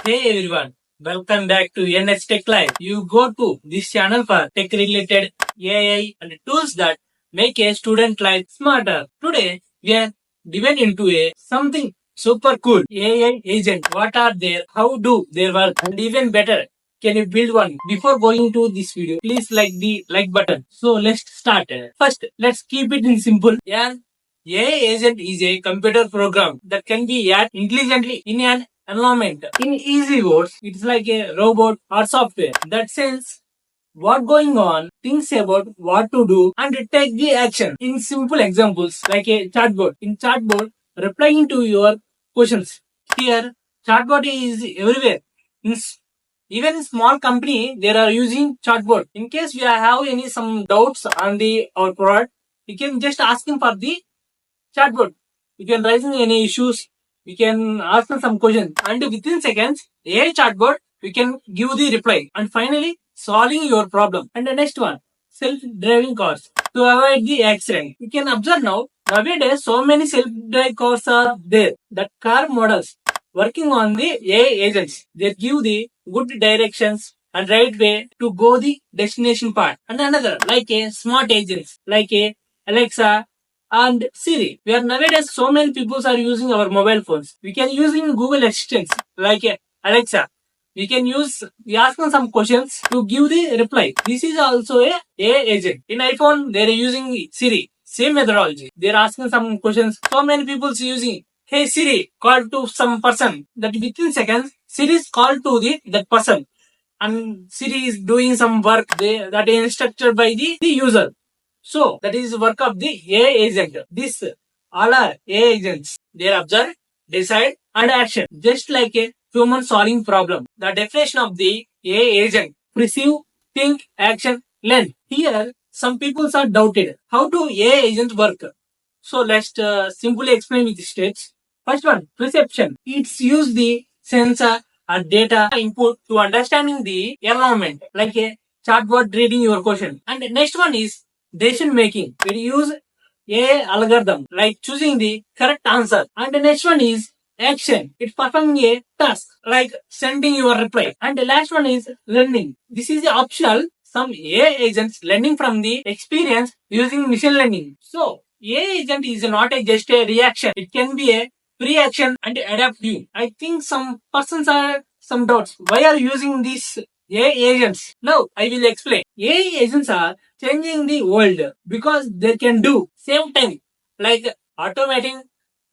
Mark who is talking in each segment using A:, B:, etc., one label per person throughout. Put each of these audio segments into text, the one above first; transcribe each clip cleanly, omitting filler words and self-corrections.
A: Hey everyone, welcome back to NS Tech Live. You go to this channel for tech related AI and tools that make a student life smarter. Today we are diving into something super cool. AI agent. What are they? How do they work? And even better, can you build one? Before going to this video, please like the like button. So let's start. First, let's keep it in simple. An AI agent is a computer program that can be added intelligently in an environment. In easy words, it's like a robot or software that sense what going on, thinks about what to do, and take the action. In simple examples, like a chatbot. In chatbot, replying to your questions. Here, chatbot is everywhere. Even in small company, they are using chatbot. In case we have any some doubts on the our product, you can just ask him for the chatbot. You can raise any issues. We can ask them some questions, and within seconds, AI chatbot we can give the reply. And finally, solving your problem. And the next one, self-driving cars to avoid the accident. You can observe now. Nowadays, so many self-driving cars are there. The car models working on the AI agents. They give the good directions and right way to go the destination part. And another, like a smart agents, like a Alexa, and Siri. We are nowadays so many people are using our mobile phones. We can use in Google Assistants like Alexa. We ask them some questions to give the reply. This is also a AI agent. In iPhone, they are using Siri. Same methodology. They are asking some questions. So many people are using, hey Siri, call to some person. That within seconds, Siri is called to that person. And Siri is doing some work that is instructed by the user. So that is work of the AI agent. This all are AI agents. They observe, decide, and action, just like a human solving problem. The definition of the AI agent: perceive, think, action, learn. Here, some people are doubted. How do AI agents work? So let's simply explain with the steps. First one, perception. It's use the sensor or data input to understanding the environment, like a chatbot reading your question. And the next one is decision making. We use AI algorithm like choosing the correct answer. And the next one is action. It's performing a task like sending your reply. And the last one is learning. This is optional. Some AI agents learning from the experience using machine learning. So AI agent is not just a reaction. It can be a pre-action and adaptive. I think some persons are some doubts. Why are you using these AI agents? Now I will explain. AI agents are changing the world because they can do same time like automating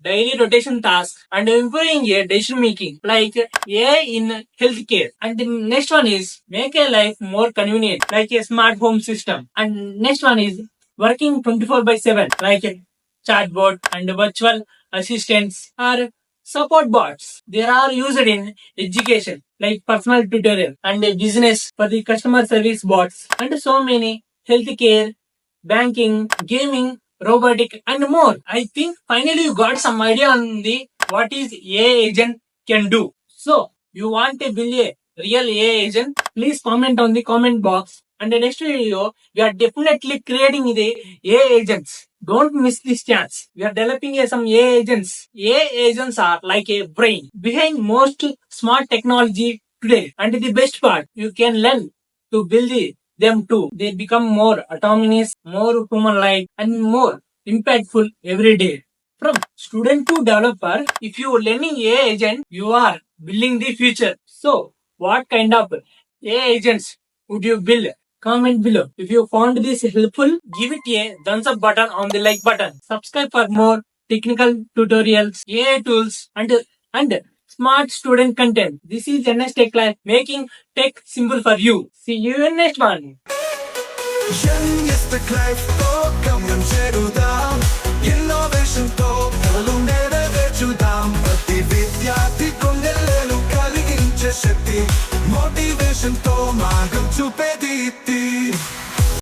A: daily rotation tasks and improving a decision making like AI in healthcare. And the next one is make a life more convenient like a smart home system. And next one is working 24/7 like a chatbot and virtual assistants or support bots. They are used in education like personal tutorial and business for the customer service bots and so many healthcare, banking, gaming, robotic and more. I think finally you got some idea on the what is AI agent can do. So you want to build a real AI agent? Please comment on the comment box. And the next video, we are definitely creating the AI agents. Don't miss this chance. We are developing some AI agents. AI agents are like a brain behind most smart technology today. And the best part, you can learn to build them too. They become more autonomous, more human-like, and more impactful every day. From student to developer, if you are learning AI agent, you are building the future. So, what kind of AI agents would you build? Comment below. If you found this helpful, give it a thumbs up button on the like button. Subscribe for more technical tutorials, AI tools, and smart student content. This is NS Tech Life, making tech simple for you. See you in next one.
B: NS Tech Life తో గమ్యం చేరుదాం innovation తో కలలు నెరవేర్చుదాం ప్రతి విద్యార్థి గుండెలను కలిగించే శక్తి motivation తో మార్గం చూపే దీప్తి